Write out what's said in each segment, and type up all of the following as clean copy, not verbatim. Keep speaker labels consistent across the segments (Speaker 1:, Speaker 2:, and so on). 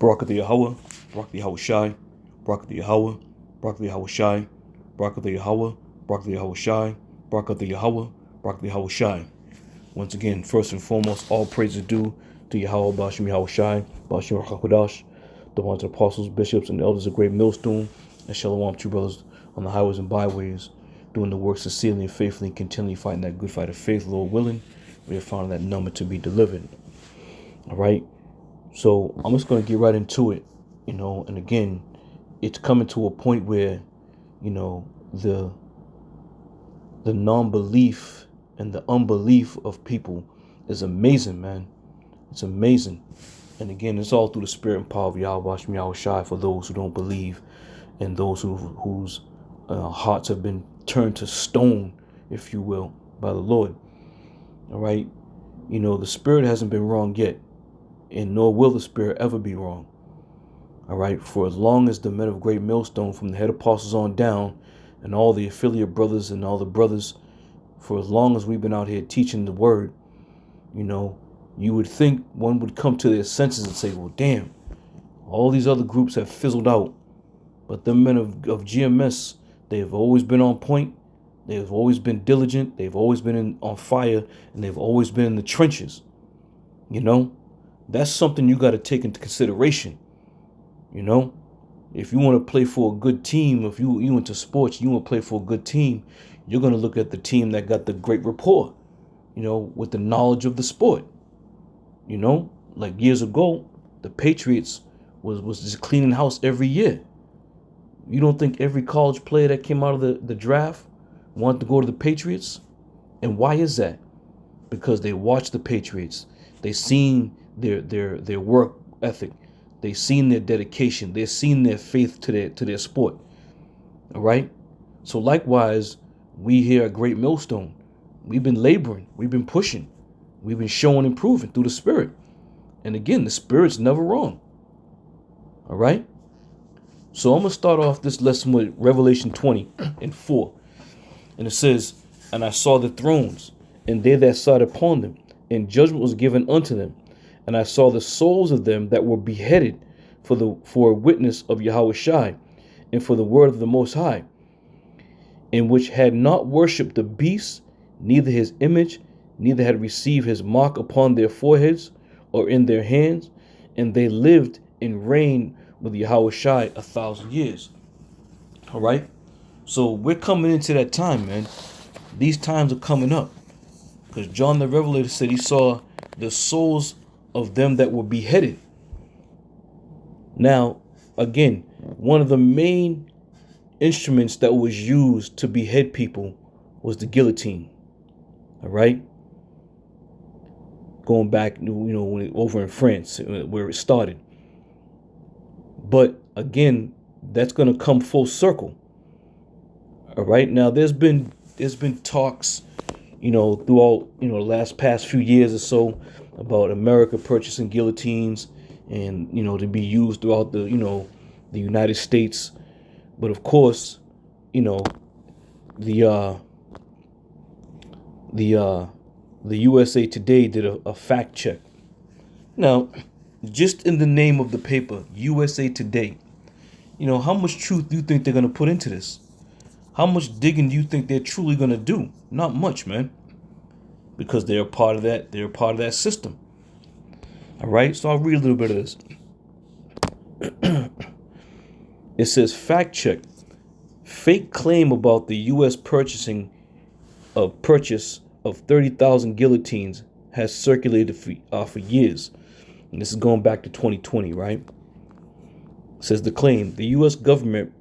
Speaker 1: Barakatha Yahweh, Barakatha Yahweh Shai, Barakatha Yahweh, Barakatha Yahweh Shai, Barakatha Yahweh, Barakatha Yahweh Shai, Barakatha Yahweh, Barakatha Yahweh Shai. Once again, first and foremost, all praise is due to Yahweh, Bashim Yahweh Shai, Bashim Hakodash, the ones apostles, bishops, and elders of Great Millstone, and Shalom, true brothers on the highways and byways, doing the work sincerely and faithfully, and continually fighting that good fight of faith, Lord willing. We have found that number to be delivered. All right. So I'm just going to get right into it, and again, it's coming to a point where, the non-belief and the unbelief of people is amazing, man. It's amazing. And again, it's all through the spirit and power of Yahweh Shem Yahweh Shai for those who don't believe and those whose hearts have been turned to stone, if you will, by the Lord. All right. The spirit hasn't been wrong yet, and nor will the spirit ever be wrong. All right. For as long as the men of Great Millstone, from the head apostles on down, and all the affiliate brothers and all the brothers, for as long as we've been out here teaching the word, you would think one would come to their senses and say, well, damn, all these other groups have fizzled out. But the men of GMS, they have always been on point. They have always been diligent. They've always been on fire, and they've always been in the trenches. That's something you got to take into consideration. If you want to play for a good team, if you into sports, you want to play for a good team, you're going to look at the team that got the great rapport, with the knowledge of the sport. Like years ago, the Patriots was just cleaning house every year. You don't think every college player that came out of the draft wanted to go to the Patriots? And why is that? Because they watched the Patriots. They seen their work ethic. They seen their dedication. They seen their faith to their sport. All right. So likewise, we here at Great Millstone, we've been laboring. We've been pushing. We've been showing and proving through the Spirit. And again, the Spirit's never wrong. All right. So I'm going to start off this lesson with Revelation 20:4. And it says, and I saw the thrones, and they that sat upon them, and judgment was given unto them. And I saw the souls of them that were beheaded for a witness of Yahweh Shai, and for the word of the Most High, and which had not worshipped the beast, neither his image, neither had received his mark upon their foreheads or in their hands, and they lived and reigned with Yahweh Shai 1,000 years. All right. So we're coming into that time, man. These times are coming up, because John the Revelator said he saw the souls of them that were beheaded. Now, again, one of the main instruments that was used to behead people was the guillotine. All right. Going back, over in France, where it started. But again, that's going to come full circle. All right. Now, there's been talks, throughout, the past few years or so about America purchasing guillotines and, to be used throughout the United States. But of course, the USA Today did a fact check. Now, just in the name of the paper, USA Today, how much truth do you think they're going to put into this? How much digging do you think they're truly going to do? Not much, man. Because they're a part of that. They're a part of that system. All right. So I'll read a little bit of this. It says, fact check. Fake claim about the U.S. purchase of 30,000 guillotines has circulated for years. And this is going back to 2020, right? It says the claim, the U.S. government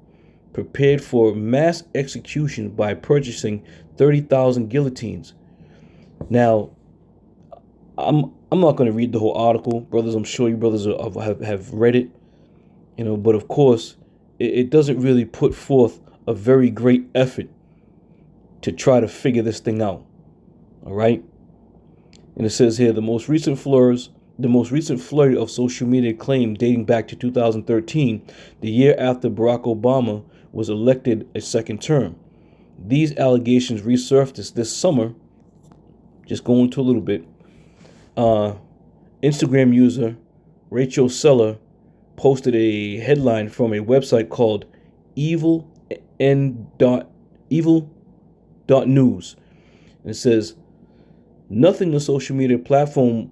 Speaker 1: prepared for mass execution by purchasing 30,000 guillotines. Now, I'm not going to read the whole article, brothers. I'm sure you brothers have read it, but of course, it doesn't really put forth a very great effort to try to figure this thing out. All right. And it says here, the most recent flurry of social media claim dating back to 2013, the year after Barack Obama was elected a second term. These allegations resurfaced this summer. Just going into a little bit. Instagram user Rachel Seller posted a headline from a website called evil.news. And it says, nothing the social media platform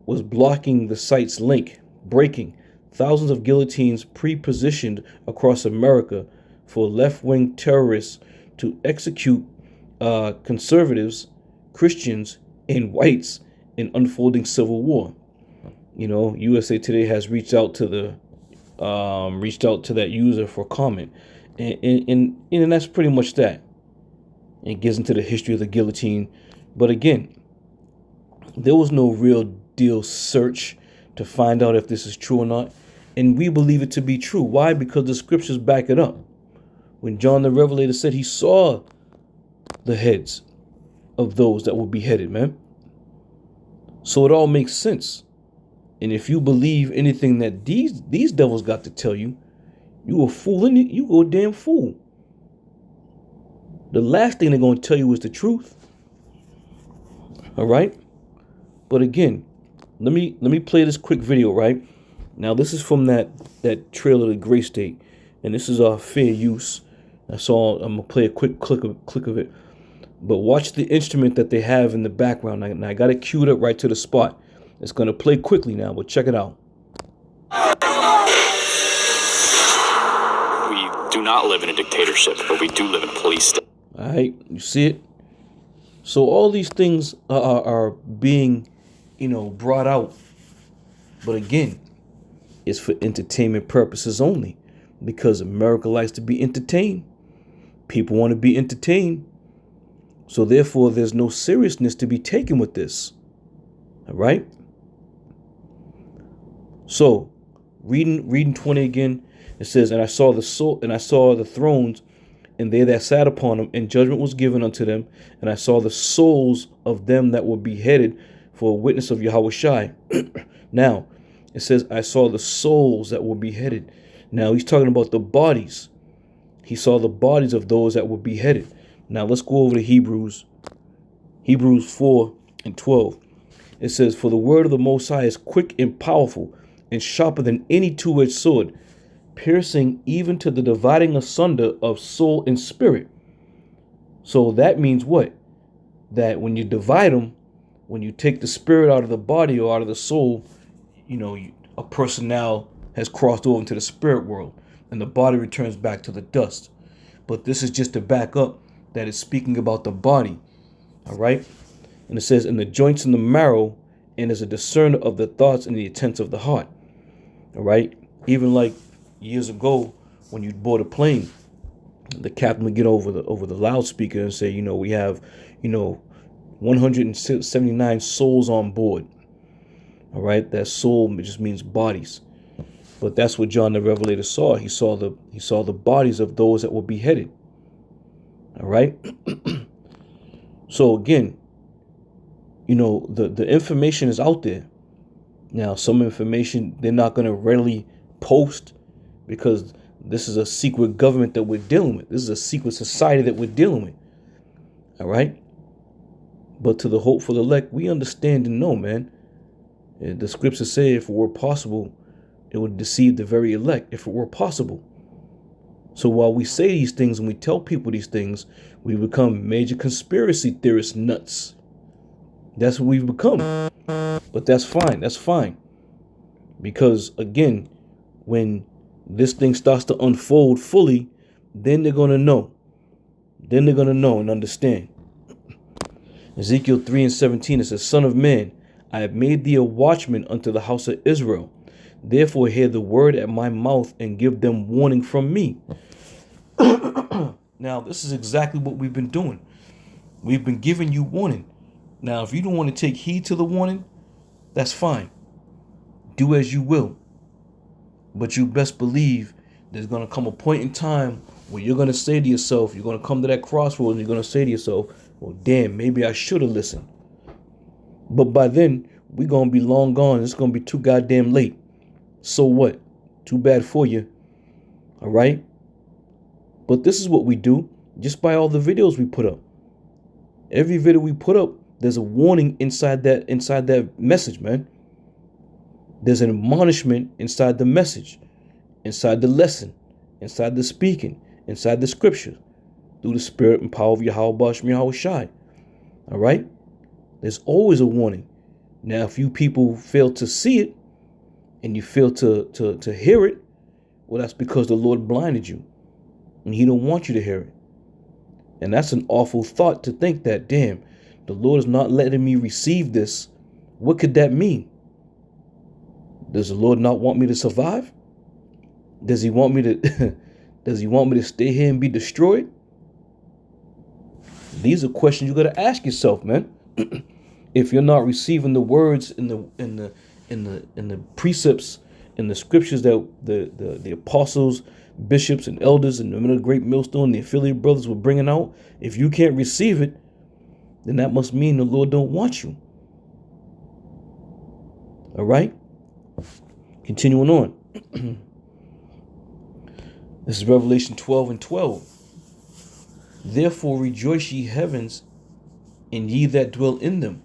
Speaker 1: was blocking the site's link. Breaking. Thousands of guillotines pre-positioned across America for left-wing terrorists to execute conservatives, Christians, and whites in unfolding civil war. You know, USA Today has reached out to that user for comment, and that's pretty much that. It gets into the history of the guillotine, but again, there was no real deal search to find out if this is true or not, and we believe it to be true. Why? Because the scriptures back it up. When John the Revelator said he saw the heads of those that were beheaded, man. So it all makes sense. And if you believe anything that these devils got to tell you, you a fool, and you a damn fool. The last thing they're going to tell you is the truth. All right? But again, let me play this quick video, right? Now, this is from that trailer, The Gray State, and this is fair use. I'm going to play a quick click of it. But watch the instrument that they have in the background. And I got it queued up right to the spot. It's going to play quickly now, but check it out.
Speaker 2: We do not live in a dictatorship, but we do live in a police state.
Speaker 1: All right, you see it? So all these things are being, brought out. But again, it's for entertainment purposes only, because America likes to be entertained. People want to be entertained. So therefore, there's no seriousness to be taken with this. All right? So, reading 20 again, it says, and I saw the thrones, and they that sat upon them, and judgment was given unto them, and I saw the souls of them that were beheaded for a witness of Yahweh Shai. Now, it says, I saw the souls that were beheaded. Now, he's talking about the bodies. He saw the bodies of those that were beheaded. Now, let's go over to Hebrews 4:12. It says, for the word of the Most High is quick and powerful, and sharper than any two-edged sword, piercing even to the dividing asunder of soul and spirit. So that means what? That when you divide them, when you take the spirit out of the body or out of the soul, a person now has crossed over into the spirit world, and the body returns back to the dust. But this is just to back up that it's speaking about the body. All right? And it says, in the joints and the marrow, and is a discerner of the thoughts and the intents of the heart. All right? Even like years ago, when you board a plane, the captain would get over the loudspeaker and say, we have, 179 souls on board. All right? That soul just means bodies. But that's what John the Revelator saw. He saw the bodies of those that were beheaded. All right? So again, the information is out there. Now, some information they're not going to readily post, because this is a secret government that we're dealing with. This is a secret society that we're dealing with. All right? But to the hopeful elect, we understand and know, man. The scriptures say if it were possible, it would deceive the very elect, if it were possible. So while we say these things and we tell people these things, we become major conspiracy theorist nuts. That's what we've become. But that's fine. That's fine. Because again, when this thing starts to unfold fully, then they're going to know. Then they're going to know and understand. Ezekiel 3:17, it says, Son of man, I have made thee a watchman unto the house of Israel. Therefore hear the word at my mouth and give them warning from me. Now, this is exactly what we've been doing. We've been giving you warning. Now, if you don't want to take heed to the warning, that's fine. Do as you will. But you best believe there's going to come a point in time where you're going to say to yourself, you're going to come to that crossroads and you're going to say to yourself, well, damn, maybe I should have listened. But by then, we're going to be long gone. It's going to be too goddamn late. So what? Too bad for you. All right? But this is what we do just by all the videos we put up. Every video we put up, there's a warning inside that message, man. There's an admonishment inside the message, inside the lesson, inside the speaking, inside the scripture, through the spirit and power of Yahweh Shai. All right? There's always a warning. Now, if you people fail to see it and you fail to hear it, well, that's because the Lord blinded you and he don't want you to hear it. And that's an awful thought to think that, damn, the Lord is not letting me receive this. What could that mean? Does the Lord not want me to survive? Does he want me to does he want me to stay here and be destroyed? These are questions you got to ask yourself, man. If you're not receiving the words in the precepts in the scriptures that the apostles, bishops, and elders and the great millstone, the affiliate brothers were bringing out, if you can't receive it, then that must mean the Lord don't want you. All right? Continuing on. This is Revelation 12:12. Therefore rejoice, ye heavens, and ye that dwell in them.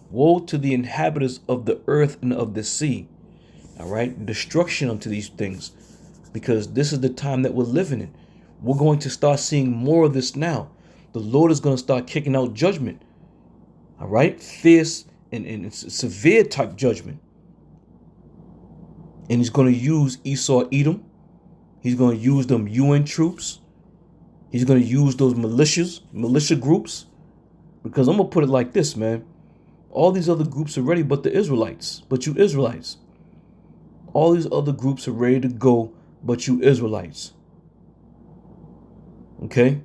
Speaker 1: Woe to the inhabitants of the earth and of the sea. All right? Destruction unto these things. Because this is the time that we're living in. We're going to start seeing more of this now. The Lord is going to start kicking out judgment. All right? Fierce and severe type judgment. And he's going to use Esau, Edom. He's going to use them UN troops. He's going to use those militia groups. Because I'm going to put it like this, man. All these other groups are ready but the Israelites. But you Israelites. All these other groups are ready to go but you Israelites. Okay?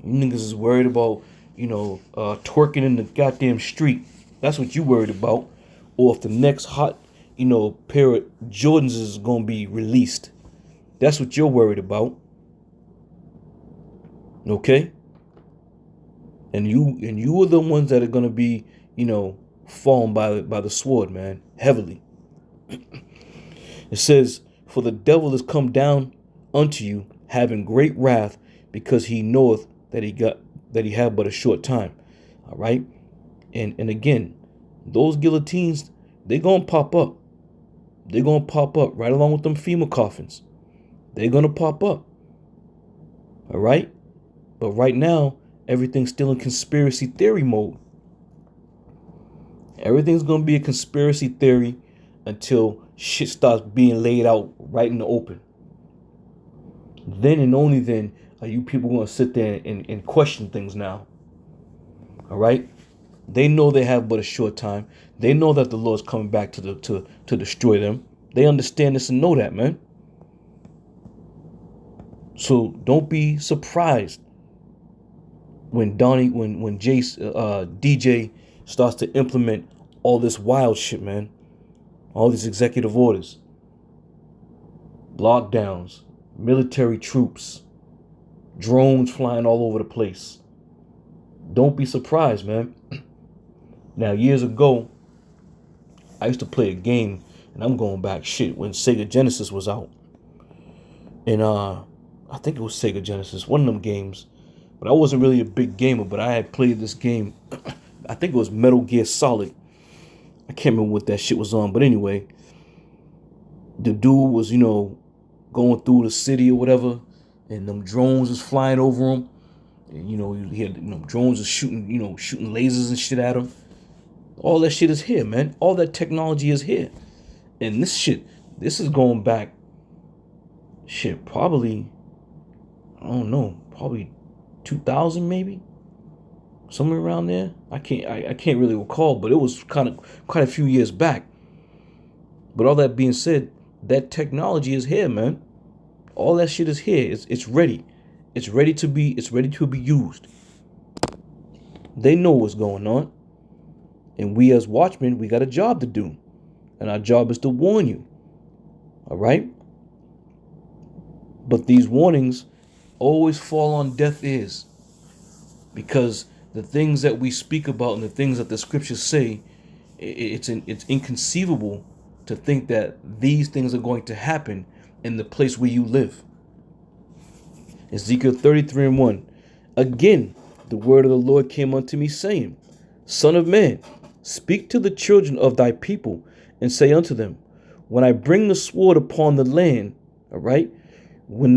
Speaker 1: You niggas is worried about, twerking in the goddamn street. That's what you worried about. Or if the next hot, pair of Jordans is going to be released. That's what you're worried about. Okay? And you are the ones that are going to be, fallen by the sword, man, heavily. It says, for the devil is come down unto you, having great wrath, because he knoweth that he had but a short time. All right? And again, those guillotines, they're going to pop up. They're going to pop up right along with them FEMA coffins. They're going to pop up. All right? But right now, everything's still in conspiracy theory mode. Everything's going to be a conspiracy theory until shit starts being laid out right in the open. Then and only then are you people going to sit there and question things now. All right? They know they have but a short time. They know that the Lord's coming back to destroy them. They understand this and know that, man. So don't be surprised when DJ starts to implement all this wild shit, man. All these executive orders, lockdowns, military troops, drones flying all over the place. Don't be surprised, man. Now, years ago, I used to play a game, and I'm going back when Sega Genesis was out. And I think it was Sega Genesis, one of them games. But I wasn't really a big gamer, but I had played this game. I think it was Metal Gear Solid. I can't remember what that shit was on. But anyway, the dude was, going through the city or whatever. And them drones was flying over him. And, he had drones was shooting lasers and shit at him. All that shit is here, man. All that technology is here. And this is going back, probably, I don't know, probably 2000 maybe? Somewhere around there. I can't really recall, but it was quite a few years back. But all that being said, that technology is here, man. All that shit is here. It's ready. It's ready to be used. They know what's going on. And we as watchmen, we got a job to do. And our job is to warn you. All right? But these warnings always fall on deaf ears. Because the things that we speak about and the things that the scriptures say, it's inconceivable to think that these things are going to happen in the place where you live. Ezekiel 33:1. Again, the word of the Lord came unto me, saying, Son of man, speak to the children of thy people, and say unto them, when I bring the sword upon the land, all right, when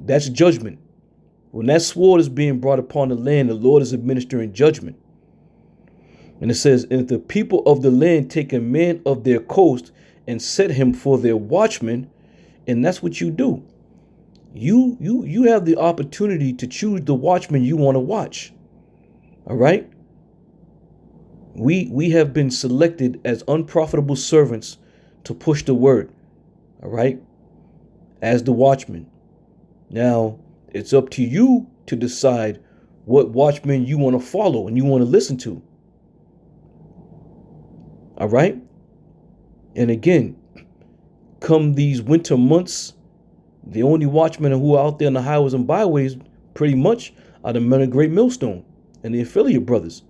Speaker 1: that's judgment. When that sword is being brought upon the land, the Lord is administering judgment. And it says, and if the people of the land take a man of their coast and set him for their watchman, and that's what you do. You have the opportunity to choose the watchman you want to watch. All right? We have been selected as unprofitable servants to push the word. All right? As the watchman. Now, it's up to you to decide what watchman you want to follow and you want to listen to. All right? And again, come these winter months, the only watchmen who are out there on the highways and byways pretty much are the men of Great Millstone and the affiliate brothers.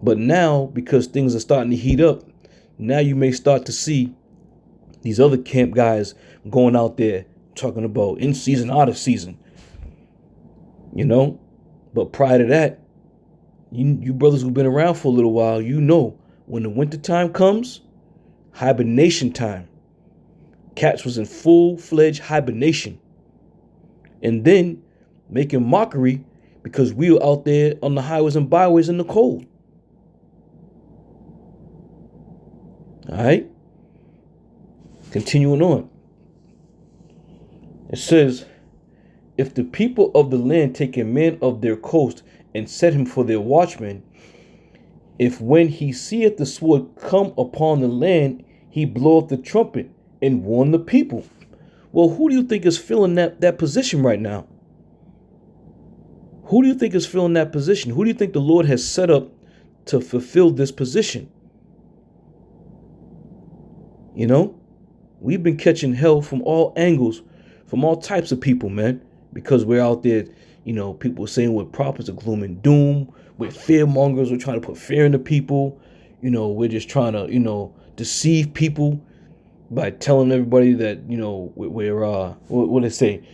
Speaker 1: But now, because things are starting to heat up, now you may start to see these other camp guys going out there talking about in season, out of season. You know? But prior to that, you brothers who've been around for a little while, you know, when the winter time comes, hibernation time. Cats was in full-fledged hibernation. And then making mockery because we were out there on the highways and byways in the cold. All right? Continuing on. It says, if the people of the land take a man of their coast and set him for their watchman, if when he seeth the sword come upon the land, he bloweth the trumpet and warn the people. Well, who do you think is filling that position right now? Who do you think is filling that position? Who do you think the Lord has set up to fulfill this position? You know, we've been catching hell from all angles, from all types of people, man, because we're out there, you know, people saying we're prophets of gloom and doom, we're fear mongers, we're trying to put fear into people, you know, we're just trying to, you know, deceive people by telling everybody that, you know, we're what they say,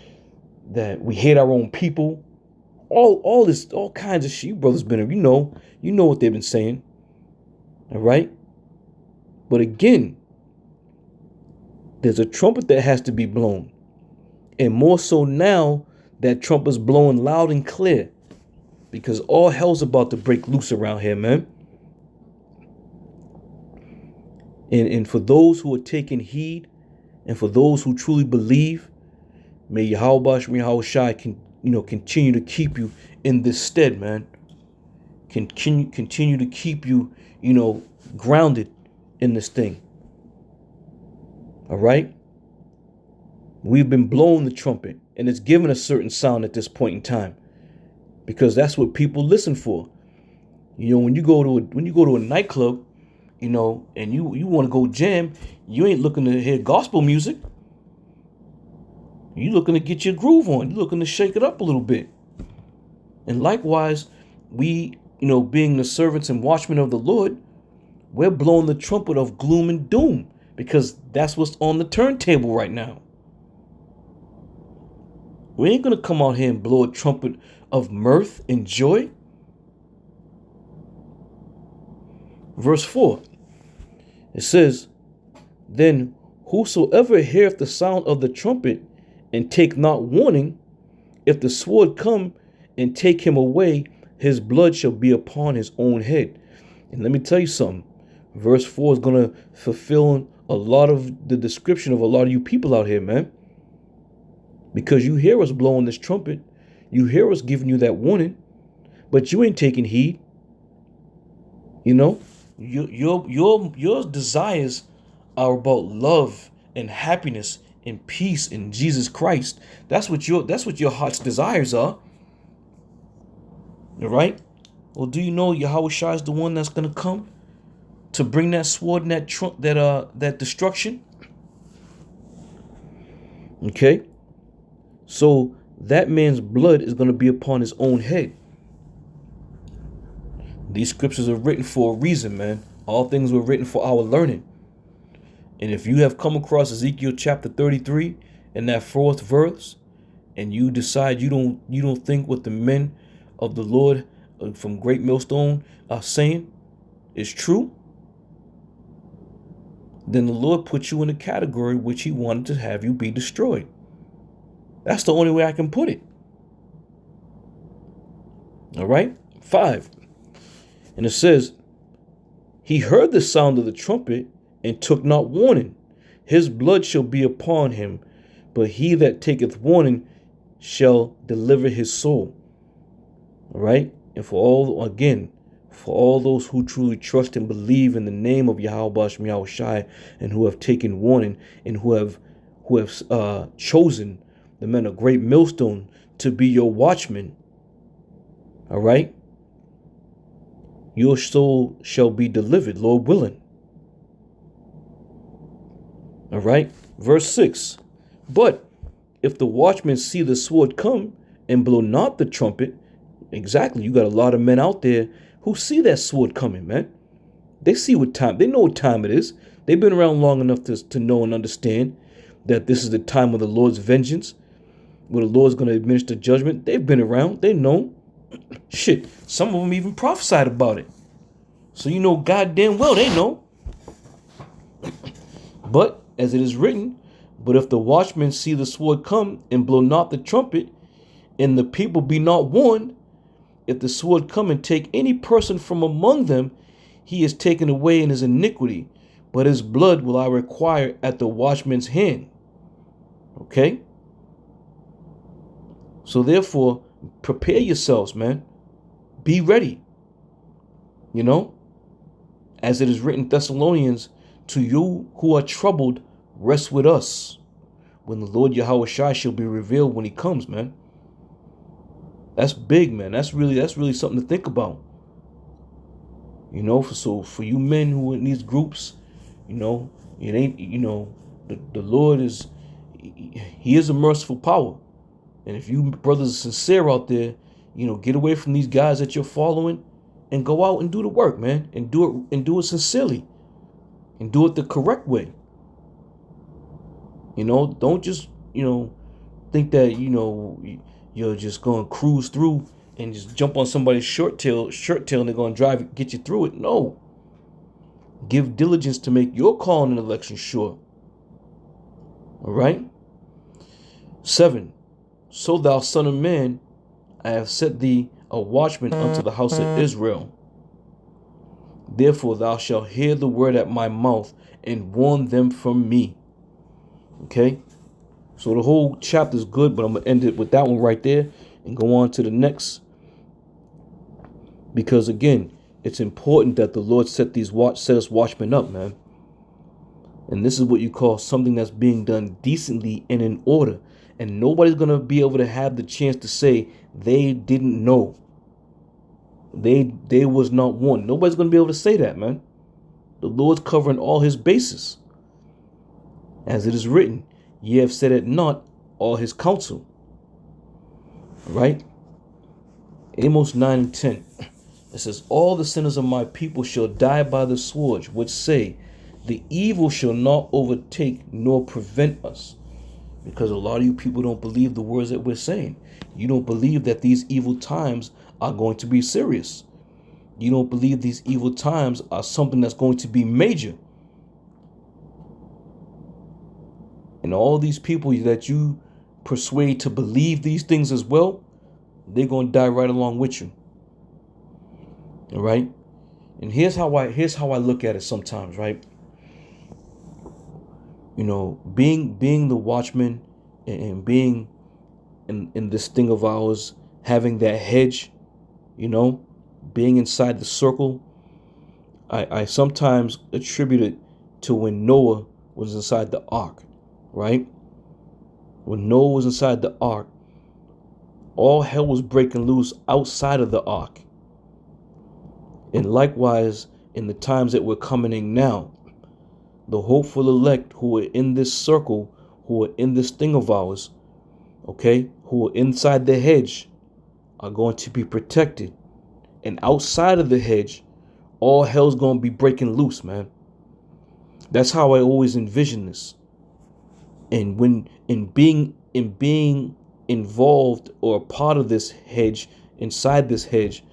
Speaker 1: that we hate our own people, all this, all kinds of shit. You brothers been, you know what they've been saying, all right? But again, there's a trumpet that has to be blown, and more so now that trumpet's blowing loud and clear, because all hell's about to break loose around here, man. And for those who are taking heed, and for those who truly believe, may Yahweh Shai continue to keep you in this stead, man. Continue to keep you, you know, grounded in this thing. All right? We've been blowing the trumpet, and it's given a certain sound at this point in time, because that's what people listen for. You know, when you go to a nightclub, you know, and you want to go jam, you ain't looking to hear gospel music. You looking to get your groove on. You're looking to shake it up a little bit. And likewise, we, you know, being the servants and watchmen of the Lord, we're blowing the trumpet of gloom and doom, because that's what's on the turntable right now. We ain't going to come out here and blow a trumpet of mirth and joy. Verse 4, it says, then whosoever heareth the sound of the trumpet and take not warning, if the sword come and take him away, his blood shall be upon his own head. And let me tell you something. Verse 4 is going to fulfill a lot of the description of a lot of you people out here, man. Because you hear us blowing this trumpet. You hear us giving you that warning. But you ain't taking heed. You know? Your desires are about love and happiness and peace in Jesus Christ. That's what your heart's desires are. All right? Well, do you know Yahweh Shai is the one that's gonna come to bring that sword and that destruction? Okay? So that man's blood is gonna be upon his own head. These scriptures are written for a reason, man. All things were written for our learning. And if you have come across Ezekiel chapter 33 and that 4th verse, and you decide you don't think what the men of the Lord from Great Millstone are saying is true, then the Lord put you in a category which he wanted to have you be destroyed. That's the only way I can put it. All right? 5. And it says, he heard the sound of the trumpet and took not warning. His blood shall be upon him, but he that taketh warning shall deliver his soul. All right? And for all those who truly trust and believe in the name of Yahweh Shem Yahushai, and who have taken warning, and who have chosen the men of great millstone to be your watchmen. All right? Your soul shall be delivered, Lord willing. All right? Verse 6. But if the watchmen see the sword come and blow not the trumpet, exactly, you got a lot of men out there who see that sword coming, man. They see what time, they know what time it is. They've been around long enough to know and understand that this is the time of the Lord's vengeance, where the Lord's going to administer judgment. They've been around. They know. Shit, some of them even prophesied about it. So you know goddamn well they know. But as it is written, but if the watchmen see the sword come and blow not the trumpet, and the people be not warned, if the sword come and take any person from among them, he is taken away in his iniquity, but his blood will I require at the watchman's hand. Okay? So therefore, prepare yourselves, man. Be ready. You know? As it is written, Thessalonians, to you who are troubled, rest with us, when the Lord Yahweh Shai shall be revealed when he comes, man. That's big, man. That's really something to think about. You know, so for you men who are in these groups, you know, it ain't, you know, the Lord is, he is a merciful power. And if you brothers are sincere out there, you know, get away from these guys that you're following and go out and do the work, man. And do it sincerely. And do it the correct way. You know, don't just, you know, think that, you know, you're just going to cruise through and just jump on somebody's shirt tail and they're going to get you through it. No. Give diligence to make your calling and election sure. All right? 7. So thou son of man, I have set thee a watchman unto the house of Israel. Therefore thou shalt hear the word at my mouth and warn them from me. Okay? So the whole chapter is good, but I'm going to end it with that one right there and go on to the next. Because again, it's important that the Lord set us watchmen up, man. And this is what you call something that's being done decently and in order. And nobody's going to be able to have the chance to say they didn't know. They was not warned. Nobody's going to be able to say that, man. The Lord's covering all his bases. As it is written, ye have said it not all his counsel. Right? Amos 9 and 10. It says, all the sinners of my people shall die by the sword, which say, the evil shall not overtake nor prevent us. Because a lot of you people don't believe the words that we're saying. You don't believe that these evil times are going to be serious. You don't believe these evil times are something that's going to be major. And all these people that you persuade to believe these things as well, they're going to die right along with you. All right? And here's how I look at it sometimes, right? You know, being the watchman and being in this thing of ours, having that hedge, you know, being inside the circle, I sometimes attribute it to when Noah was inside the ark, right? When Noah was inside the ark, all hell was breaking loose outside of the ark. And likewise, in the times that we're coming in now, the hopeful elect who are in this circle, who are in this thing of ours, okay, who are inside the hedge, are going to be protected. And outside of the hedge, all hell's going to be breaking loose, man. That's how I always envision this. And when in being involved or a part of this hedge, inside this hedge,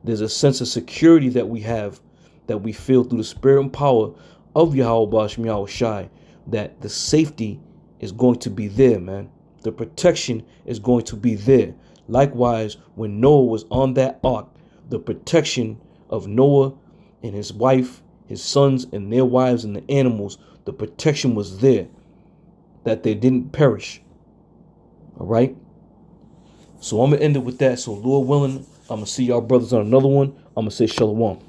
Speaker 1: there's a sense of security that we have, that we feel through the spirit and power of Yahweh Bashim Yahweh Shai, that the safety is going to be there, man. The protection is going to be there. Likewise, when Noah was on that ark, the protection of Noah and his wife, his sons and their wives and the animals, the protection was there, that they didn't perish. All right? So I'm going to end it with that. So Lord willing, I'm going to see y'all brothers on another one. I'm going to say shalom.